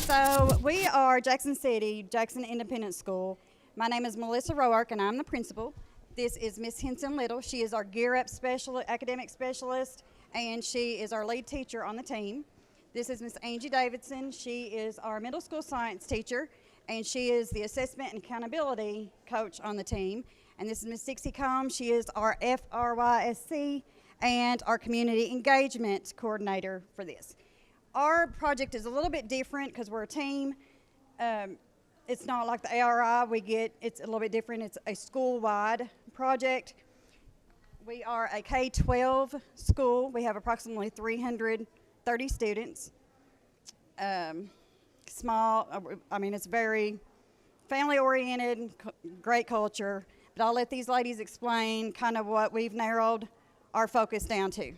So we are Jackson City, Jackson Independent School. My name is Melissa Roark, and I'm the principal. This is Miss Henson Little. She is our Gear Up academic specialist, and she is our lead teacher on the team. This is Miss Angie Davidson. She is our middle school science teacher, and she is the assessment and accountability coach on the team. And this is Miss Dixie Combs. She is our FRYSC and our community engagement coordinator for this. Our project is a little bit different because we're a team. It's not like the ARI it's a little bit different. It's a school-wide project. We are a K-12 school. We have approximately 330 students. It's very family-oriented, great culture. But I'll let these ladies explain kind of what we've narrowed our focus down to.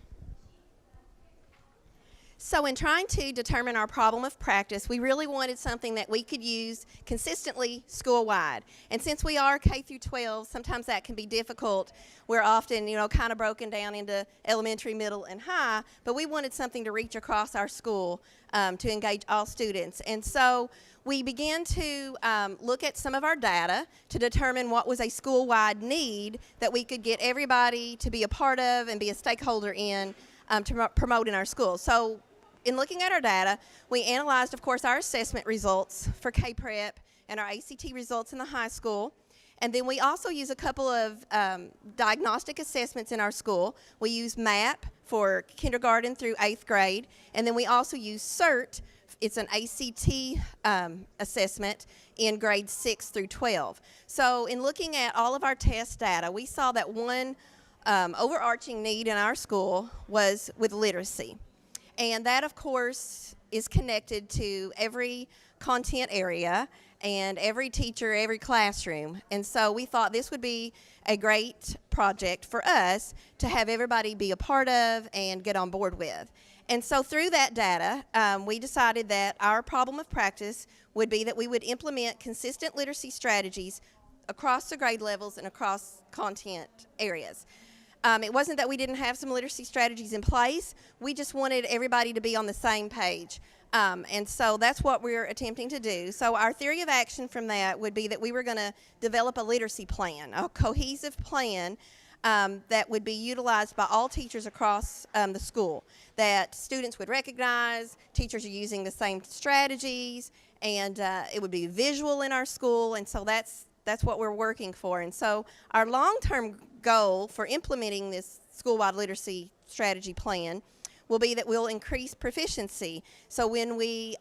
So in trying to determine our problem of practice, we really wanted something that we could use consistently school-wide. And since we are K through 12, sometimes that can be difficult. We're often, kind of broken down into elementary, middle, and high, but we wanted something to reach across our school to engage all students. And so we began to look at some of our data to determine what was a school-wide need that we could get everybody to be a part of and be a stakeholder in to promote in our school. So in looking at our data, we analyzed, of course, our assessment results for K-Prep and our ACT results in the high school. And then we also use a couple of diagnostic assessments in our school. We use MAP for kindergarten through 8th grade. And then we also use CERT. It's an ACT assessment in grades 6 through 12. So in looking at all of our test data, we saw that one overarching need in our school was with literacy. And that, of course, is connected to every content area and every teacher, every classroom. And so we thought this would be a great project for us to have everybody be a part of and get on board with. And so through that data, we decided that our problem of practice would be that we would implement consistent literacy strategies across the grade levels and across content areas. It wasn't that we didn't have some literacy strategies in place. We just wanted everybody to be on the same page. And so that's what we're attempting to do. So our theory of action from that would be that we were going to develop a literacy plan, a cohesive plan that would be utilized by all teachers across the school, that students would recognize, teachers are using the same strategies, and it would be visual in our school. And so that's what we're working for. And so our long-term goal for implementing this school-wide literacy strategy plan will be that we'll increase proficiency. So when we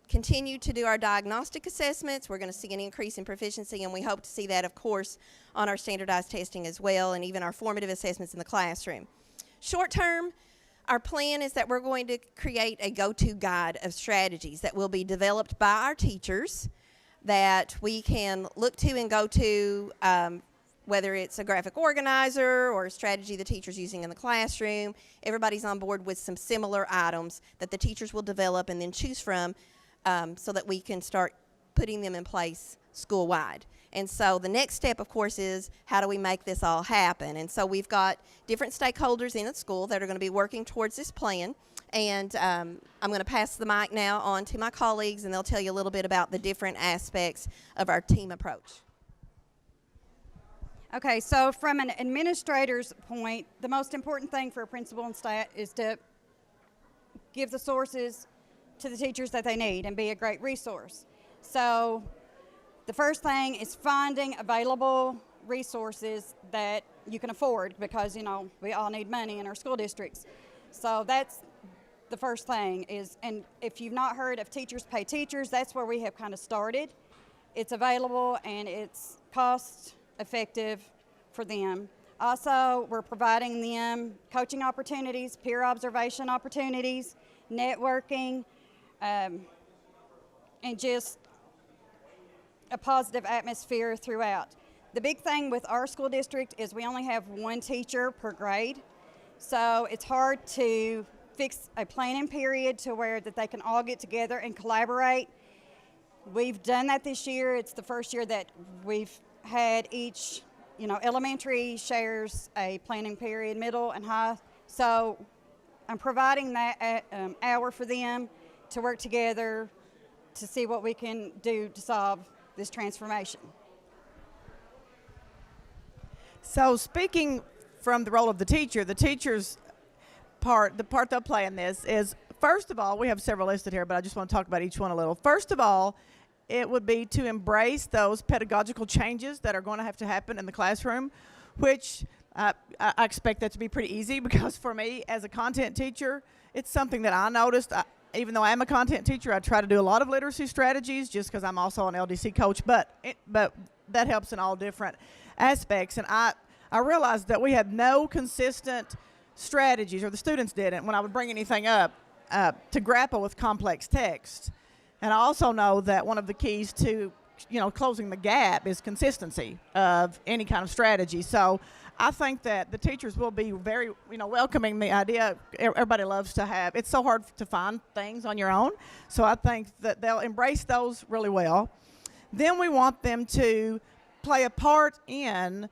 continue to do our diagnostic assessments, we're going to see an increase in proficiency, and we hope to see that, of course, on our standardized testing as well, and even our formative assessments in the classroom. Short-term, our plan is that we're going to create a go-to guide of strategies that will be developed by our teachers that we can look to and go to, whether it's a graphic organizer or a strategy the teacher's using in the classroom. Everybody's on board with some similar items that the teachers will develop and then choose from so that we can start putting them in place school-wide. And so the next step, of course, is how do we make this all happen? And so we've got different stakeholders in the school that are going to be working towards this plan. And I'm going to pass the mic now on to my colleagues, and they'll tell you a little bit about the different aspects of our team approach. Okay, so from an administrator's point, the most important thing for a principal and staff is to give the sources to the teachers that they need and be a great resource. So the first thing is finding available resources that you can afford because, we all need money in our school districts. So that's the first thing is, and if you've not heard of Teachers Pay Teachers, that's where we have kind of started. It's available and it's cost effective for them. Also, we're providing them coaching opportunities, peer observation opportunities, networking, and just a positive atmosphere throughout. The big thing with our school district is we only have one teacher per grade, so it's hard to fix a planning period to where that they can all get together and collaborate. We've done that this year. It's the first year that we've had each, elementary shares a planning period, middle and high. So I'm providing that hour for them to work together to see what we can do to solve this transformation. So speaking from the role of the teacher's part, the part they'll play in this is, first of all, we have several listed here, but I just want to talk about each one a little. First of all, it would be to embrace those pedagogical changes that are going to have to happen in the classroom, which I expect that to be pretty easy, because for me as a content teacher, it's something that I noticed. Even though I'm a content teacher, I try to do a lot of literacy strategies just because I'm also an LDC coach, but that helps in all different aspects. And I realized that we had no consistent strategies, or the students didn't, when I would bring anything up, to grapple with complex text. And I also know that one of the keys to, closing the gap is consistency of any kind of strategy. So I think that the teachers will be very, welcoming the idea. Everybody loves to have, it's so hard to find things on your own. So I think that they'll embrace those really well. Then we want them to play a part in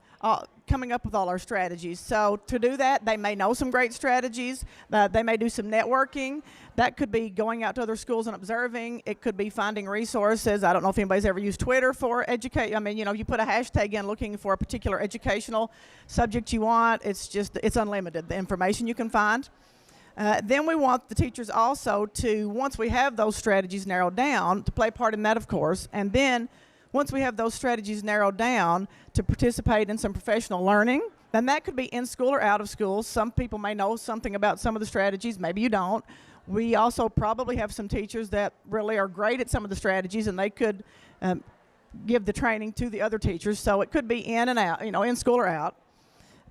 coming up with all our strategies. So to do that, they may know some great strategies. They may do some networking. That could be going out to other schools and observing. It could be finding resources. I don't know if anybody's ever used Twitter for educate. I mean, you put a hashtag in looking for a particular educational subject you want. It's unlimited, the information you can find. Then we want the teachers also to, once we have those strategies narrowed down, to play part in that, of course, and then once we have those strategies narrowed down, to participate in some professional learning. And that could be in school or out of school. Some people may know something about some of the strategies, maybe you don't. We also probably have some teachers that really are great at some of the strategies, and they could give the training to the other teachers. So it could be in and out, in school or out.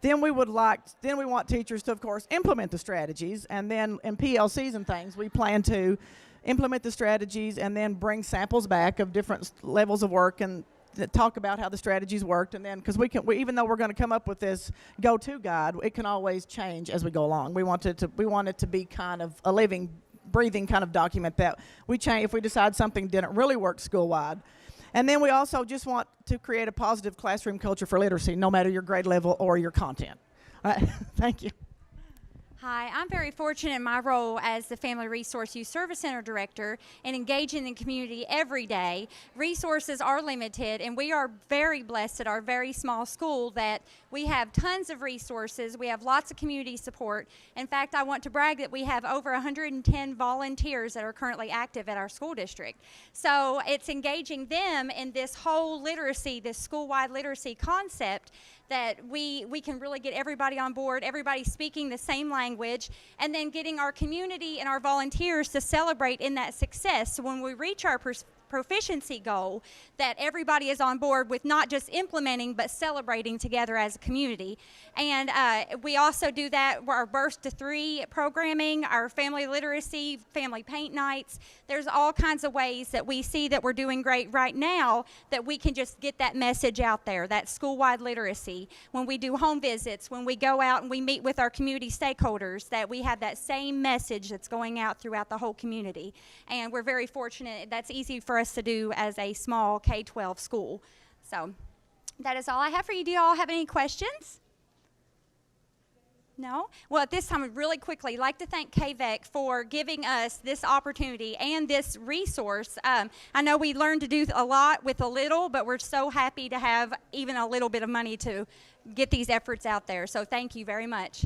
Then we want teachers to, of course, implement the strategies, and then in PLCs and things, we plan to implement the strategies and then bring samples back of different levels of work and talk about how the strategies worked. And then, because even though we're going to come up with this go-to guide, it can always change as we go along. We want it to be kind of a living, breathing kind of document that we change if we decide something didn't really work school-wide. And then we also just want to create a positive classroom culture for literacy, no matter your grade level or your content. All right. Thank you. Hi, I'm very fortunate in my role as the Family Resource Youth Service Center Director and engaging in the community every day. Resources are limited, and we are very blessed at our very small school that we have tons of resources. We have lots of community support. In fact, I want to brag that we have over 110 volunteers that are currently active at our school district. So it's engaging them in this whole literacy, this school-wide literacy concept, that we can really get everybody on board, everybody speaking the same language, and then getting our community and our volunteers to celebrate in that success. So when we reach our proficiency goal, that everybody is on board with not just implementing but celebrating together as a community. And we also do that with our Birth to 3 programming, our family literacy, family paint nights. There's all kinds of ways that we see that we're doing great right now that we can just get that message out there, that school-wide literacy. When we do home visits, when we go out and we meet with our community stakeholders, that we have that same message that's going out throughout the whole community. And we're very fortunate. That's easy for us to do as a small K-12 school. So that is all I have for you. Do you all have any questions? No? Well, at this time, I'd really quickly like to thank KVEC for giving us this opportunity and this resource. I know we learned to do a lot with a little, but we're so happy to have even a little bit of money to get these efforts out there. So thank you very much.